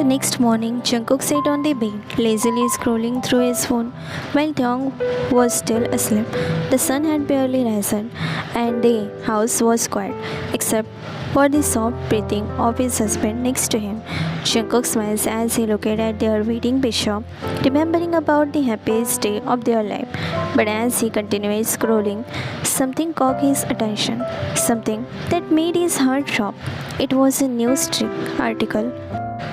The next morning, Jungkook sat on the bed, lazily scrolling through his phone while Taeyong was still asleep. The sun had barely risen, and the house was quiet, except for the soft breathing of his husband next to him. Jungkook smiles as he looked at their waiting picture, remembering about the happiest day of their life. But as he continued scrolling, something caught his attention, something that made his heart drop. It was a news strip article.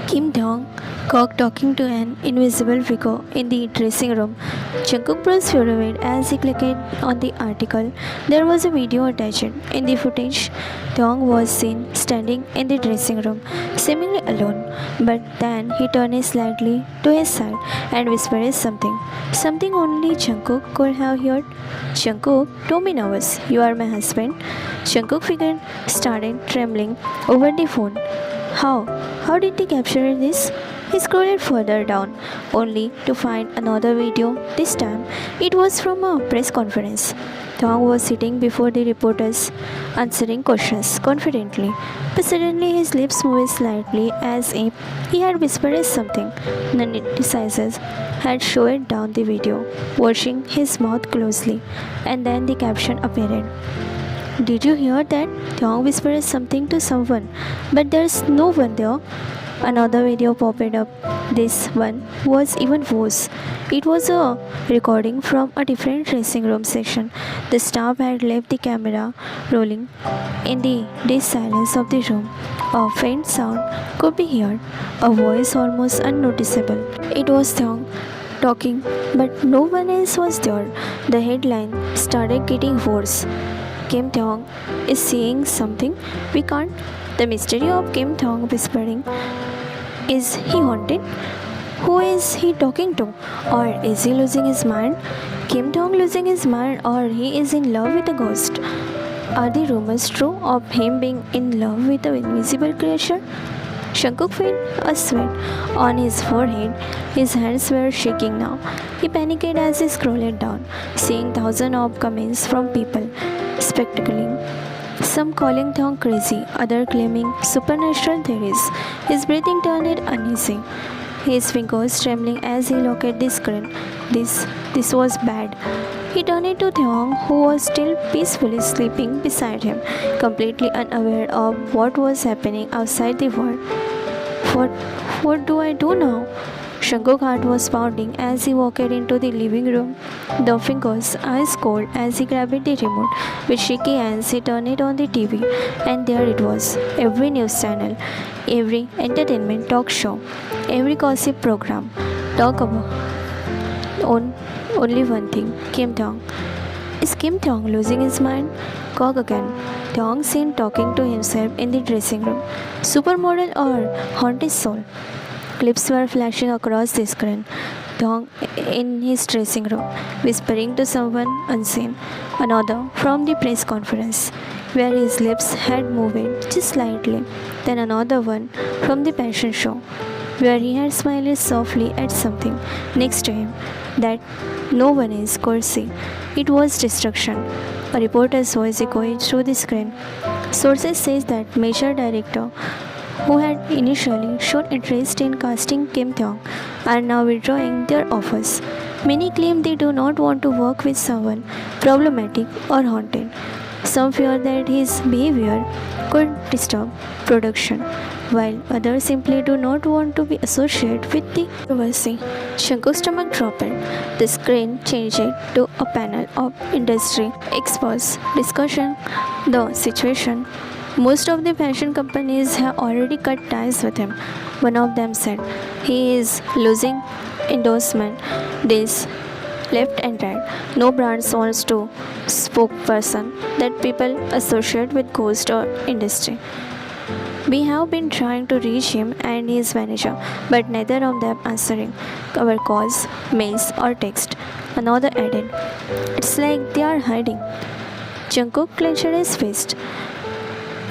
Kim Dong Kook talking to an invisible figure in the dressing room. Jungkook was furious as he clicked on the article. There was a video attached. In the footage, Dong was seen standing in the dressing room, seemingly alone. But then he turned slightly to his side and whispered something. Something only Jungkook could have heard. Jungkook, don't be nervous. You are my husband. Jungkook figure started trembling over the phone. How? How did they capture this? He scrolled further down, only to find another video. This time, it was from a press conference. Thong was sitting before the reporters, answering questions confidently, but suddenly his lips moved slightly as if he had whispered something. The netizens had showed down the video, watching his mouth closely, and then the caption appeared. Did you hear that? Thong whispered something to someone, but there's no one there. Another video popped up. This one was even worse. It was a recording from a different dressing room section. The staff had left the camera rolling. In the dead silence of the room, a faint sound could be heard, a voice almost unnoticeable. It was Thong talking, but no one else was there. The headline started getting worse. Kim Taeyong is saying something we can't. The mystery of Kim Taeyong whispering. Is he haunted? Who is he talking to? Or is he losing his mind? Kim Taeyong losing his mind, or he is in love with a ghost? Are the rumors true of him being in love with an invisible creature? Jungkook felt a sweat on his forehead. His hands were shaking now. He panicked as he scrolled down, seeing thousands of comments from people speculating. Some calling Thong crazy, others claiming supernatural theories. His breathing turned uneasy, his fingers trembling as he looked at the screen. This was bad. He turned to Thong, who was still peacefully sleeping beside him, completely unaware of what was happening outside the world. What, what do I do now? Jungkook's heart was pounding as he walked into the living room. The fingers ice cold as he grabbed the remote. With shaky hands, he turned it on the TV, and there it was. Every news channel, every entertainment talk show, every gossip program talk about on only one thing: Kim Taeyong. Is Kim Taeyong losing his mind? Cock again. Taeyong seen talking to himself in the dressing room. Supermodel or haunted soul? Clips were flashing across the screen. Thong in his dressing room, whispering to someone unseen. Another from the press conference, where his lips had moved just slightly. Then another one from the fashion show, where he had smiled softly at something next to him that no one else could see. It was destruction. A reporter's voice echoed through the screen. Sources say that major director who had initially shown interest in casting Kim Taeyong are now withdrawing their offers. Many claim they do not want to work with someone problematic or haunted. Some fear that his behavior could disturb production, while others simply do not want to be associated with the controversy. Jungkook's stomach dropped. The screen changed to a panel of industry experts discussing the situation. Most of the fashion companies have already cut ties with him. One of them said he is losing endorsement deals left and right. No brands wants to spokesperson that people associate with ghost or industry. We have been trying to reach him and his manager, but neither of them answering our calls, mails or text. Another added, it's like they are hiding. Jungkook clenched his fist.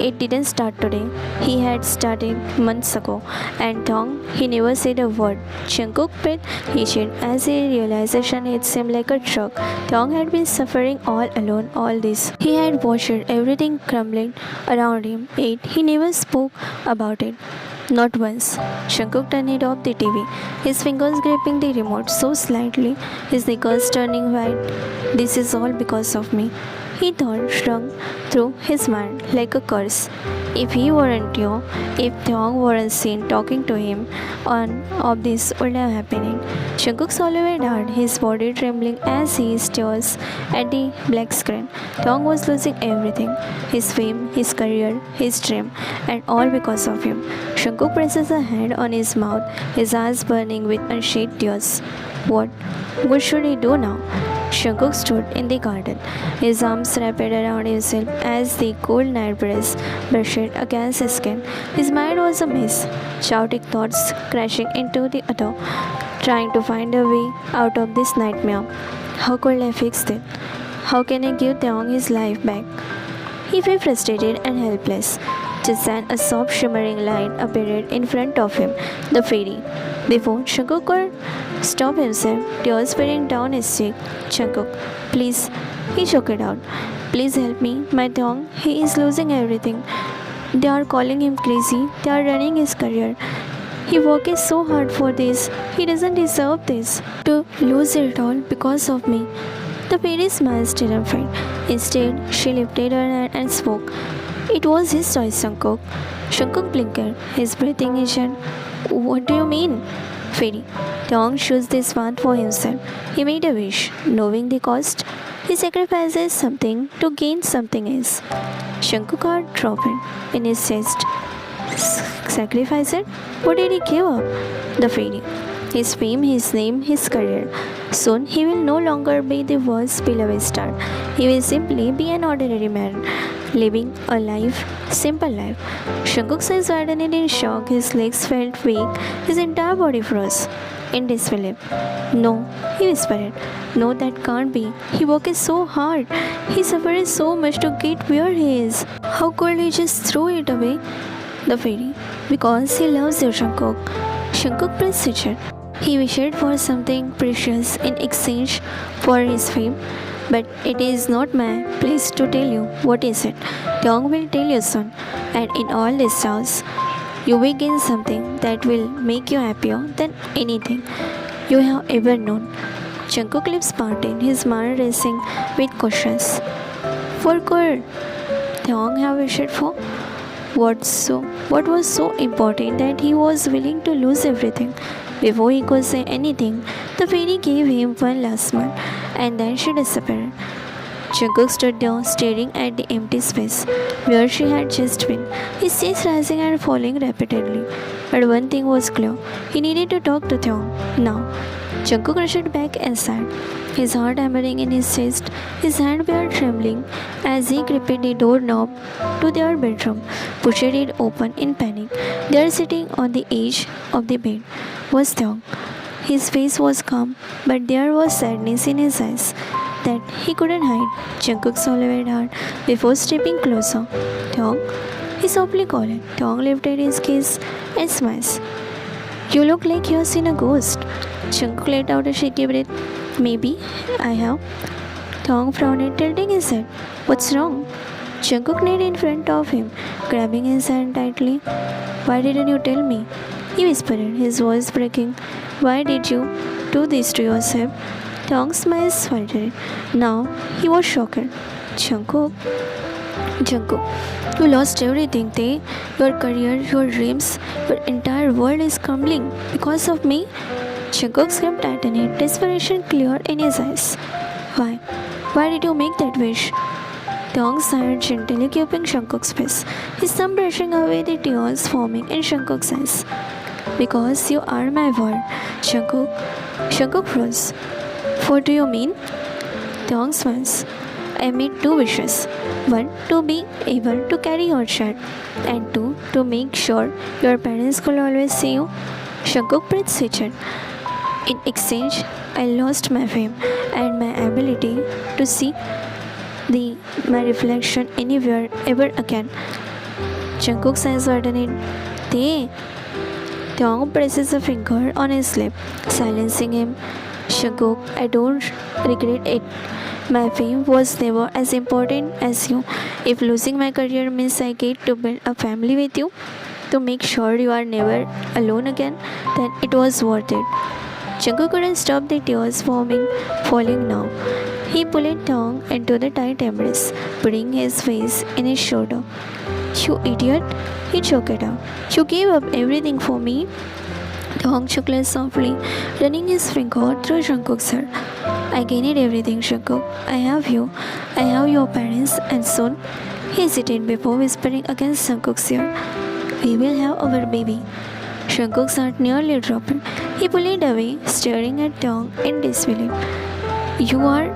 It didn't start today. He had started months ago. And Thong, he never said a word. Jungkook breathed hitched as a realization hit him like a truck. Thong had been suffering all alone all this. He had watched everything crumbling around him, yet he never spoke about it. Not once. Shankuk turned it off the TV, his fingers gripping the remote so slightly, his knickers turning white. This is all because of me. He thought shrunk through his mind like a curse. If he weren't you, if Thong weren't seen talking to him, none of this would have happened. Shankuk swallowed hard, his body trembling as he stares at the black screen. Thong was losing everything, his fame, his career, his dream, and all because of him. Shankuk presses a hand on his mouth, his eyes burning with unshed tears. What should he do now? Shankuk stood in the garden, his arms wrapped around himself as the cold night breeze brushed against his skin. His mind was a mess, chaotic thoughts crashing into the other, trying to find a way out of this nightmare. How could I fix it? How can I give Taeyong his life back? He felt frustrated and helpless. Just then, a soft, shimmering light appeared in front of him, the fairy. Before Shankuk could stop himself, tears spraying down his cheek. Shankuk, please, he choked it out. Please help me, my Taeyong. He is losing everything. They are calling him crazy. They are running his career. He worked so hard for this. He doesn't deserve this. To lose it all because of me. The fairy smiled terrified. Instead, she lifted her hand and spoke. It was his choice, Shankuk. Shankuk blinked, his breathing aged. What do you mean? Fairy. Taeyong chose this path for himself. He made a wish, knowing the cost. He sacrifices something to gain something else. Shankuk heart dropped in his chest. Sacrifice it? What did he give up? The fairy. His fame, his name, his career. Soon he will no longer be the world's beloved star. He will simply be an ordinary man, living a life, simple life. Shankuk's eyes widened in shock, his legs felt weak, his entire body froze in disbelief. No, he whispered. No, that can't be. He worked so hard. He suffered so much to get where he is. How could he just throw it away? The fairy. Because he loves you, Shankuk. Shankuk pressed Richard. He wished for something precious in exchange for his fame. But it is not my place to tell you what is it. Taeyong will tell you soon. And in all this chaos, you will gain something that will make you happier than anything you have ever known. Shankuk lips parted, his mind racing with questions. For good, Taeyong have wished for? What was so important that he was willing to lose everything? Before he could say anything, the fairy gave him one last smile, and then she disappeared. Shankuk stood there staring at the empty space where she had just been, his chest rising and falling rapidly. But one thing was clear, he needed to talk to Taeyong now. Shankuk rushed back inside, his heart hammering in his chest, his hands were trembling as he gripped the doorknob to their bedroom, pushed it open in panic. There, sitting on the edge of the bed, was Taeyong. His face was calm, but there was sadness in his eyes that he couldn't hide. Shankuk swallowed hard before stepping closer. Taeyong, he softly called. Taeyong lifted his gaze and smiled. You look like you have seen a ghost. Shankuk let out a shaky breath. Maybe I have. Taeyong frowned, tilting his head. What's wrong? Shankuk knelt in front of him, grabbing his hand tightly. Why didn't you tell me? He whispered, his voice breaking. Why did you do this to yourself? Taeyong's smile faltered. Now he was shocked. Shankuk, you lost everything, Tae. Your career, your dreams, your entire world is crumbling because of me. Shankuk's grip tightened, desperation clear in his eyes. Why? Why did you make that wish? Taeyong sighed gently, keeping Shankuk's face, his thumb brushing away the tears forming in Shankuk's eyes. Because you are my world, Shankuk. Shankuk froze. What do you mean? Taeyong smiles. I made two wishes. One, to be able to carry your child, and two, to make sure your parents could always see you. Shankuk breathed Sichan. In exchange, I lost my fame and my ability to see my reflection anywhere ever again. Shankuk's eyes widened. Taeyong presses a finger on his lip, silencing him. Shankuk, I don't regret it. My fame was never as important as you. If losing my career means I get to build a family with you, to make sure you are never alone again, then it was worth it. Jungkook couldn't stop the tears falling now. He pulled Tong into the tight embrace, putting his face in his shoulder. You idiot! He choked out. You gave up everything for me? Tong chuckled softly, running his finger through Jungkook's hair. I gained everything, Jungkook. I have you. I have your parents, and soon. He hesitated before whispering against Jungkook's ear. We will have our baby. Jungkook's heart nearly dropped. He pulled it away, staring at Tong in disbelief. You are?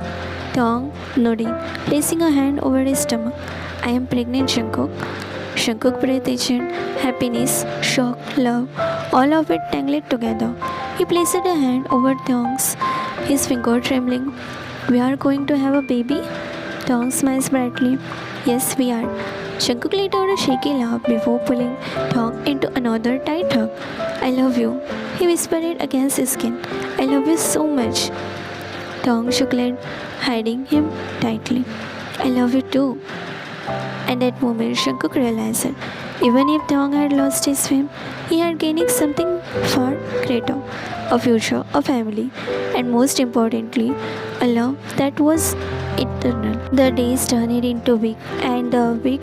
Tong nodding, placing a hand over his stomach. I am pregnant, Jungkook. Jungkook breathed in happiness, shock, love, all of it tangled together. He placed a hand over Tong's, his finger trembling. We are going to have a baby? Tong smiled brightly. Yes, we are. Jungkook let out a shaky laugh before pulling Tong into another tight hug. I love you, he whispered against his skin. I love you so much. Tong shook head, hiding him tightly. I love you too. And at that moment, Jungkook realized that even if Tong had lost his fame, he had gained something far greater, a future, a family, and most importantly, a love that was eternal. The days turned into week, and the week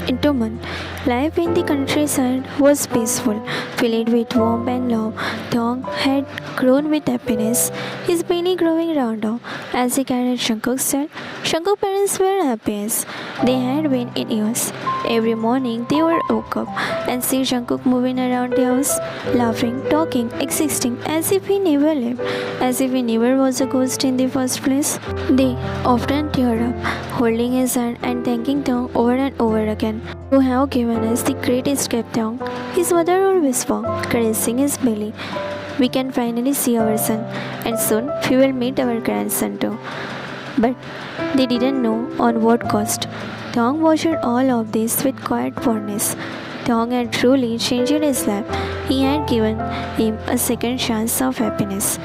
into month. Life in the countryside was peaceful, filled with warmth and love. Tong had grown with happiness, his belly growing rounder as he carried Jungkook's child. Jungkook's parents were happiest they had been in years. Every morning they would wake up and see Jungkook moving around the house, laughing, talking, existing as if he never left, as if he never was a ghost in the first place. They often teared up, holding his hand and thanking Tong over and over again. You have given us the greatest gift, Tong, his mother would whisper, caressing his belly. We can finally see our son, and soon we will meet our grandson too. But they didn't know on what cost. Tong watched all of this with quiet fondness. Tong had truly changed his life. He had given him a second chance of happiness.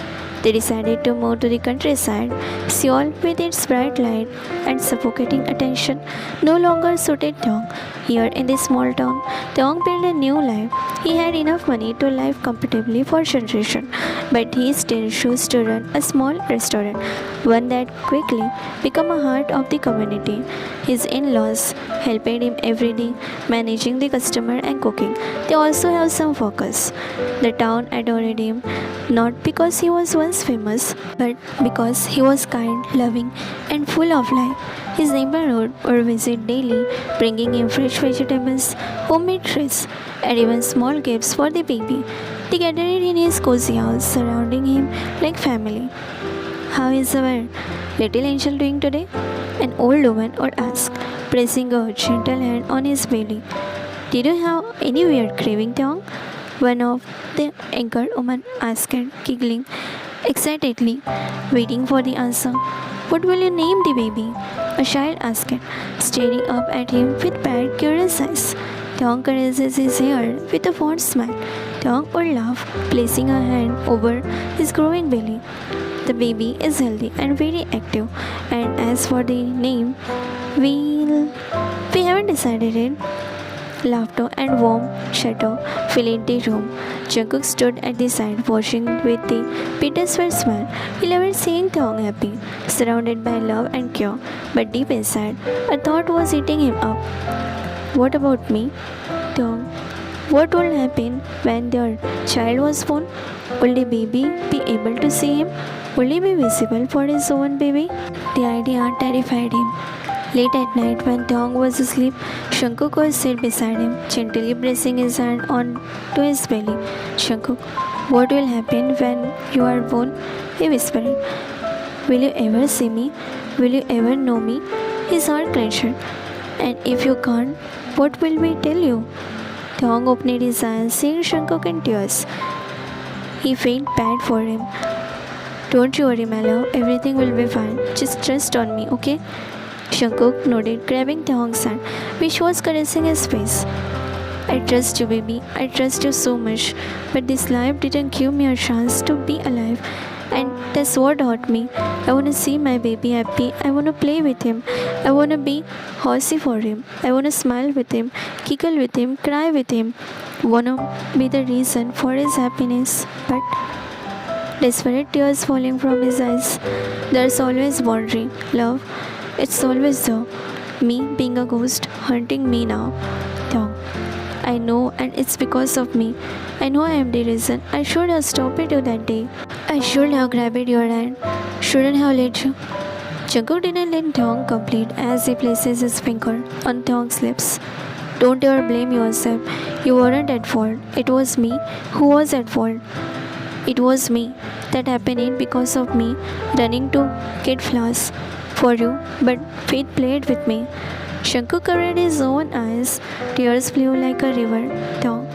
They decided to move to the countryside. Seoul, with its bright light and suffocating attention, no longer suited Tong. Here in this small town, Tong built a new life. He had enough money to live comfortably for generations, but he still chose to run a small restaurant, one that quickly became a heart of the community. His in-laws helped him every day, managing the customer and cooking. They also have some focus. The town adored him, not because he was once famous, but because he was kind, loving, and full of life. His neighborhood would visit daily, bringing him fresh vegetables, homemade treats, and even small gifts for the baby. They gathered in his cozy house, surrounding him like family. How is our little angel doing today? An old woman would ask, pressing a gentle hand on his belly. Did you have any weird craving, Tong? One of the anchored women asked, giggling excitedly, waiting for the answer. What will you name the baby? A child asked, staring up at him with bright, curious eyes. Tong caresses his hair with a fond smile. Tong would laugh, placing her hand over his growing belly. The baby is healthy and very active. And as for the name, we haven't decided it. Laughter and warm chatter filled the room. Jungkook stood at the side, watching with a bittersweet smile. He loved seeing Tong happy, surrounded by love and care. But deep inside, a thought was eating him up. What about me, Tong? What will happen when their child was born? Will the baby be able to see him? Will he be visible for his own baby? The idea terrified him. Late at night, when Tong was asleep, Jungkook would sit beside him, gently pressing his hand onto his belly. Jungkook, what will happen when you are born? He whispered. Will you ever see me? Will you ever know me? His heart clenched. And if you can't, what will we tell you? Tong opened his eyes, seeing Jungkook in tears. He felt bad for him. Don't you worry, my love. Everything will be fine. Just trust on me, okay? Jungkook nodded, grabbing Tong's hand, which was caressing his face. I trust you, baby. I trust you so much. But this life didn't give me a chance to be alive. And that's what hurt me. I want to see my baby happy. I want to play with him. I want to be horsey for him. I want to smile with him, giggle with him, cry with him. Want to be the reason for his happiness. But desperate tears falling from his eyes. There's always boundary. Love, it's always there. Me being a ghost haunting me now. Thong. I know, and it's because of me. I know I am the reason. I should have stopped you that day. I should have grabbed your hand. Shouldn't have let you. Jungkook didn't let Thong complete as he places his finger on Thong's lips. Don't ever blame yourself. You weren't at fault. It was me who was at fault. It was me that happened because of me running to get flowers for you, but fate played with me. Shankar covered his own eyes. Tears flew like a river. Thong.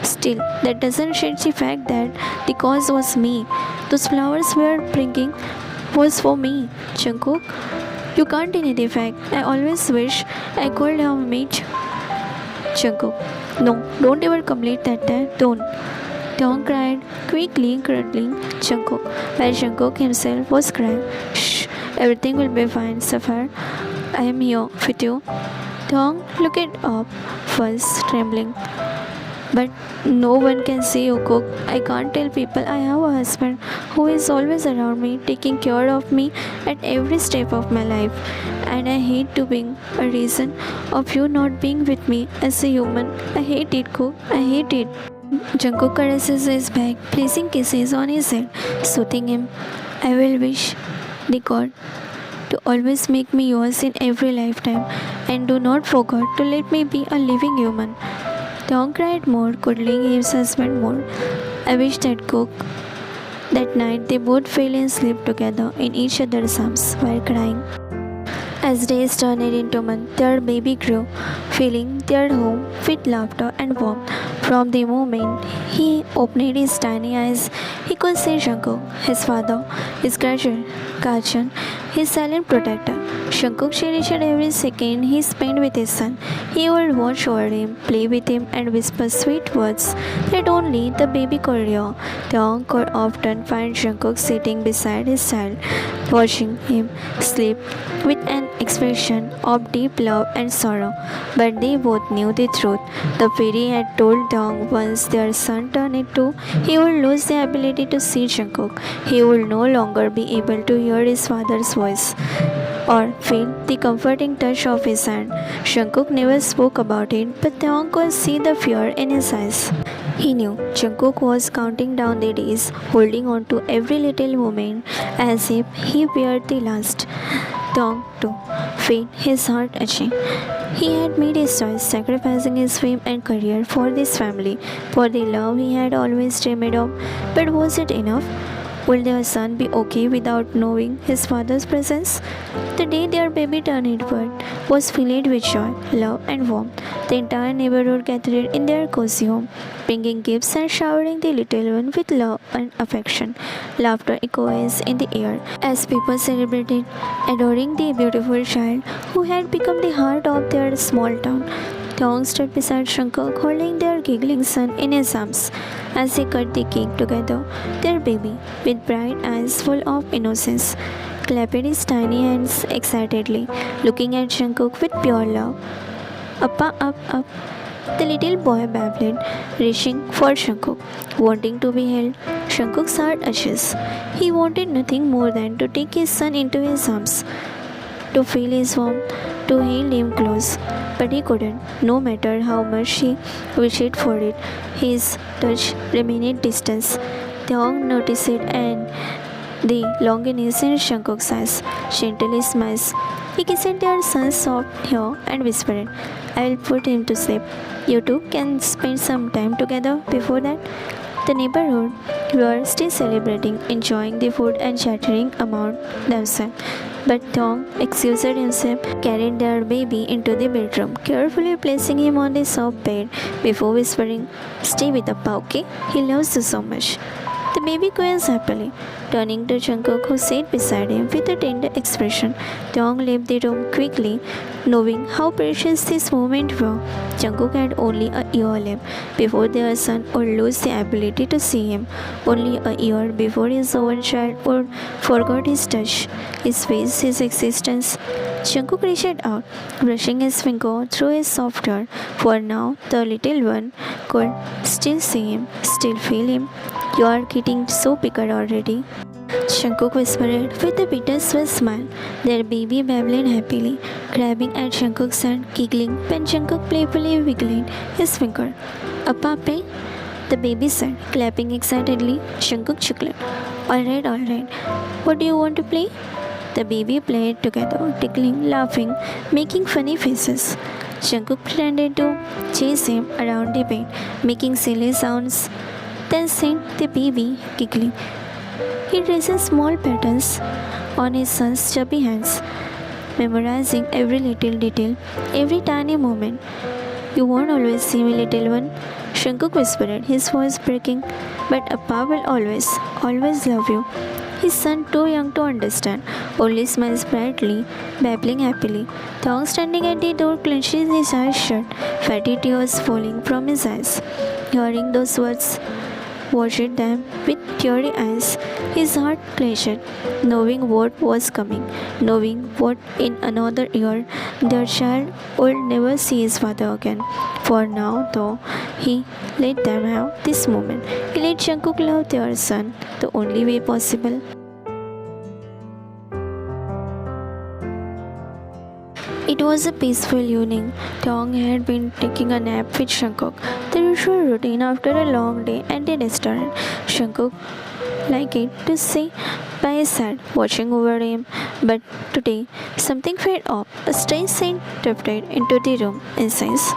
Still, that doesn't change the fact that the cause was me. Those flowers were bringing was for me. Jungkook, you can't deny the fact. I always wish I could have met Jungkook. No, don't ever complete that. Don't. Thong cried, quickly cradling Jungkook, while Jungkook himself was crying. Shh, everything will be fine, Safar. I am here with you. Thong looked up, first trembling. But no one can see you cook. I can't tell people I have a husband who is always around me, taking care of me at every step of my life. And I hate to being a reason of you not being with me as a human. I hate it, Cook. I hate it. Jungkook caresses his back, placing kisses on his head, soothing him. I will wish the God to always make me yours in every lifetime, and do not forget to let me be a living human. Thong cried more, cuddling his husband more. I wish that Cook. That night they both fell asleep together in each other's arms while crying. As days turned into months, their baby grew, filling their home with laughter and warmth. From the moment he opened his tiny eyes, he could see Jungkook, his father, his guardian, his silent protector. Jungkook cherished every second he spent with his son. He would watch over him, play with him, and whisper sweet words that only the baby could hear. Thong could often find Jungkook sitting beside his child, watching him sleep with an expression of deep love and sorrow. But they both knew the truth. The fairy had told Thong once their son turned into, he would lose the ability to see Jungkook. He would no longer be able to hear his father's voice or feel the comforting touch of his hand. Jungkook never spoke about it, but Thong could see the fear in his eyes. He knew Jungkook was counting down the days, holding on to every little moment as if he were the last. Thong, too, felt his heart aching. He had made his choice, sacrificing his fame and career for this family, for the love he had always dreamed of. But was it enough? Would their son be okay without knowing his father's presence? The day their baby turned 8 was filled with joy, love, and warmth. The entire neighborhood gathered in their cozy home, bringing gifts and showering the little one with love and affection. Laughter echoes in the air as people celebrated, adoring the beautiful child who had become the heart of their small town. Thong stood beside Jungkook, holding their giggling son in his arms as they cut the cake together. Their baby, with bright eyes full of innocence, clapped his tiny hands excitedly, looking at Jungkook with pure love. Appa, up. The little boy babbled, reaching for Jungkook, wanting to be held. Jungkook's heart ashes. He wanted nothing more than to take his son into his arms, to feel his warmth, to hold him close. But he couldn't, no matter how much he wished for it. His touch remained distant. Thong noticed it, and the longingness in Jungkook's eyes. Gently smiles. He kissed their son's soft hair and whispered, I will put him to sleep. You two can spend some time together before that. The neighborhood were still celebrating, enjoying the food and chattering among themselves. But Thong excused himself, carried their baby into the bedroom, carefully placing him on the soft bed before whispering, Stay with Appa, okay? He loves you so much. The baby quails happily, turning to Jungkook who sat beside him with a tender expression. Taeyong left the room quickly, knowing how precious this moment were. Jungkook had only a year left before their son would lose the ability to see him. Only a year before his own child would forget his touch, his face, his existence. Jungkook reached out, brushing his finger through his soft hair. For now, the little one could still see him, still feel him. You are getting so bigger already. Jungkook whispered with a bittersweet smile, their baby babbling happily, grabbing at Jungkook's hand, giggling when Jungkook playfully wiggled his finger. Appa play? The baby said, clapping excitedly. Jungkook chuckled. Alright. What do you want to play? The baby played together, tickling, laughing, making funny faces. Jungkook pretended to chase him around the bed, making silly sounds. Then sent the baby, giggling. He traces small patterns on his son's chubby hands, memorizing every little detail, every tiny moment. You won't always see me, little one, Jungkook whispered, his voice breaking. But Appa will always love you. His son, too young to understand, only smiles brightly, babbling happily. Thong standing at the door clenches his eyes shut, fatty tears falling from his eyes. Hearing those words, watched them with teary eyes. His heart clenched, knowing what was coming, knowing what in another year their child would never see his father again. For now, though, he let them have this moment. He let Jungkook love their son the only way possible. It was a peaceful evening. Taeyong had been taking a nap with Jungkook, the usual routine after a long day at the restaurant. Jungkook liked it to sit by his side, watching over him. But today, something felt off. A strange scent drifted into the room. Incense.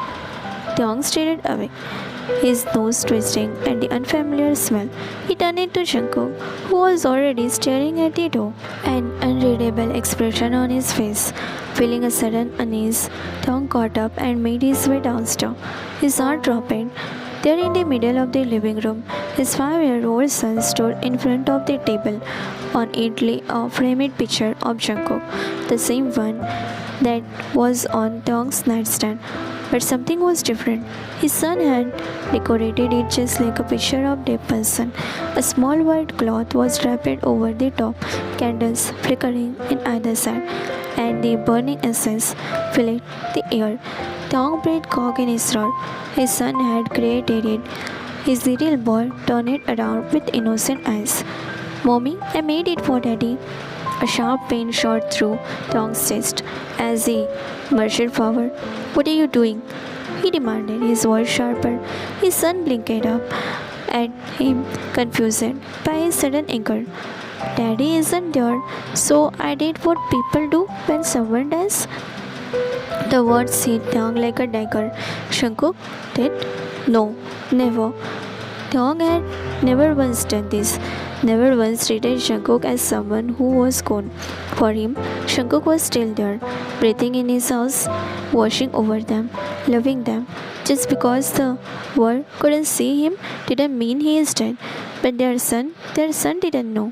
Taeyong stared away, his nose twisting at the unfamiliar smell. He turned to Jungkook, who was already staring at the door, an unreadable expression on his face. Feeling a sudden unease, Taeyong got up and made his way downstairs. His heart dropped. There in the middle of the living room, his 5-year-old son stood in front of the table. On it lay a framed picture of Jungkook, the same one that was on Taeyong's nightstand. But something was different. His son had decorated it just like a picture of dead person. A small white cloth was wrapped over the top, candles flickering in either side, and the burning incense filled the air. Taeyong breathed cock in his throat. His son had created it. His little boy turned it around with innocent eyes. Mommy, I made it for Daddy. A sharp pain shot through Taeyong's chest as he murmured forward. What are you doing? He demanded, his voice sharper. His son blinked up at him, confused by his sudden anger. Daddy isn't there, so I did what people do when someone dies. The words hit Taeyong like a dagger. Jungkook did? No, never. Taeyong had never once done this. Never once treated Jungkook as someone who was gone. For him, Jungkook was still there, breathing in his house, watching over them, loving them. Just because the world couldn't see him didn't mean he is dead. But their son didn't know.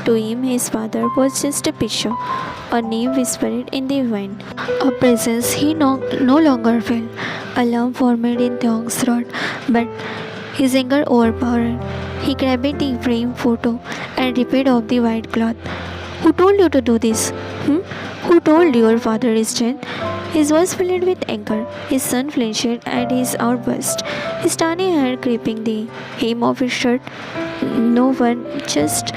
To him, his father was just a picture, a name whispered in the wind, a presence he no longer felt. Alarm formed in Taeyong's throat, but his anger overpowered. He grabbed the framed photo and ripped off the white cloth. Who told you to do this? Who told your father is dead? His voice filled with anger. His son flinched at his outburst, his tiny hair gripping the hem of his shirt. No one, just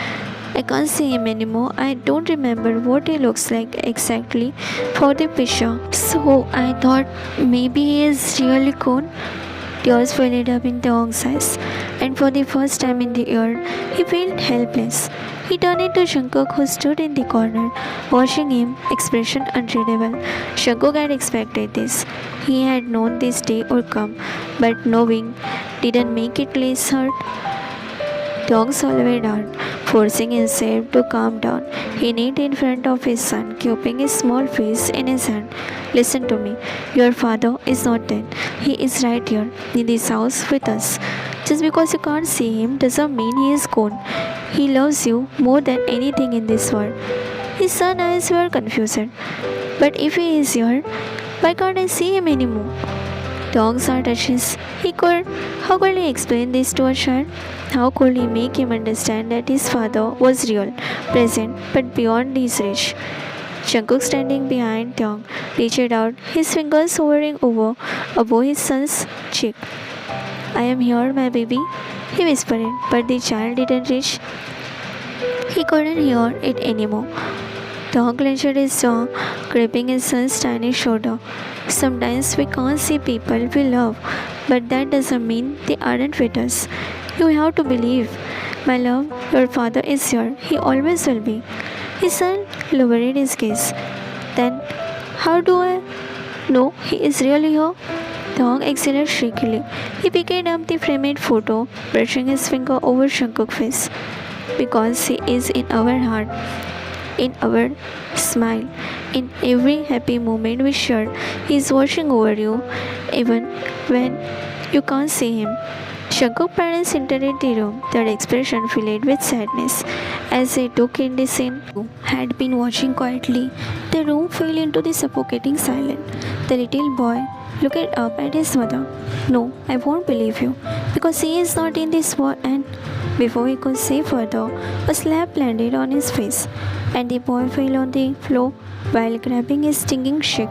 I can't see him anymore. I don't remember what he looks like exactly for the picture. So I thought maybe he is really gone. Tears filled up in Taeyong's eyes, and for the first time in the year, he felt helpless. He turned to Jungkook, who stood in the corner, watching him, expression unreadable. Jungkook had expected this. He had known this day would come, but knowing didn't make it less hurt. Taeyong swallowed down, forcing himself to calm down. He knelt in front of his son, keeping his small face in his hand. Listen to me. Your father is not dead. He is right here, in this house with us. Just because you can't see him doesn't mean he is gone. He loves you more than anything in this world. His son eyes were confused. But if he is here, why can't I see him anymore? Dog's heart touches. How could he explain this to a child? How could he make him understand that his father was real, present, but beyond his reach? Jungkook, standing behind Taeyong, reached out, his fingers hovering above his son's cheek. I am here, my baby, he whispered, but the child didn't reach. He couldn't hear it anymore. Taeyong clenched his jaw, gripping his son's tiny shoulder. Sometimes we can't see people we love, but that doesn't mean they aren't with us. You have to believe. My love, your father is here. He always will be. His son lowered his gaze. Then, how do I know he is really here? Taeyong exhaled shakily. He picked up the framed photo, brushing his finger over Jungkook's face. Because he is in our heart, in our smile, in every happy moment we share. He is watching over you, even when you can't see him. Jungkook's parents entered the room, their expression filled with sadness. As they took in the scene, had been watching quietly. The room fell into the suffocating silence. The little boy looked up at his mother. No, I won't believe you, because he is not in this world. And before he could say further, a slap landed on his face, and the boy fell on the floor while grabbing his stinging cheek.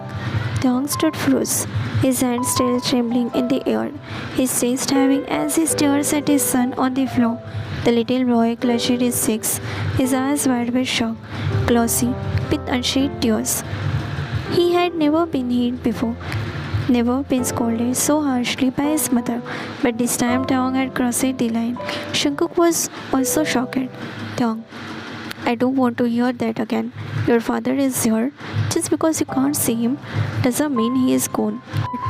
Taeyong stood froze, his hands still trembling in the air, his chest heaving as he stares at his son on the floor. The little boy clutched his cheeks, his eyes wide with shock, glossy with unshed tears. He had never been hit before, never been scolded so harshly by his mother, but this time Taeyong had crossed the line. Jungkook was also shocked. Taeyong, I don't want to hear that again. Your father is here. Just because you can't see him doesn't mean he is gone.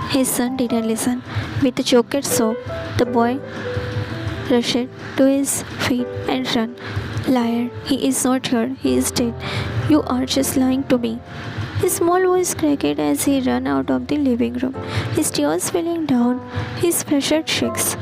His son didn't listen. With a choked sob, the boy rushed to his feet and ran. Liar, he is not here. He is dead. You are just lying to me. His small voice cracked as he ran out of the living room, his tears falling down his pressured cheeks.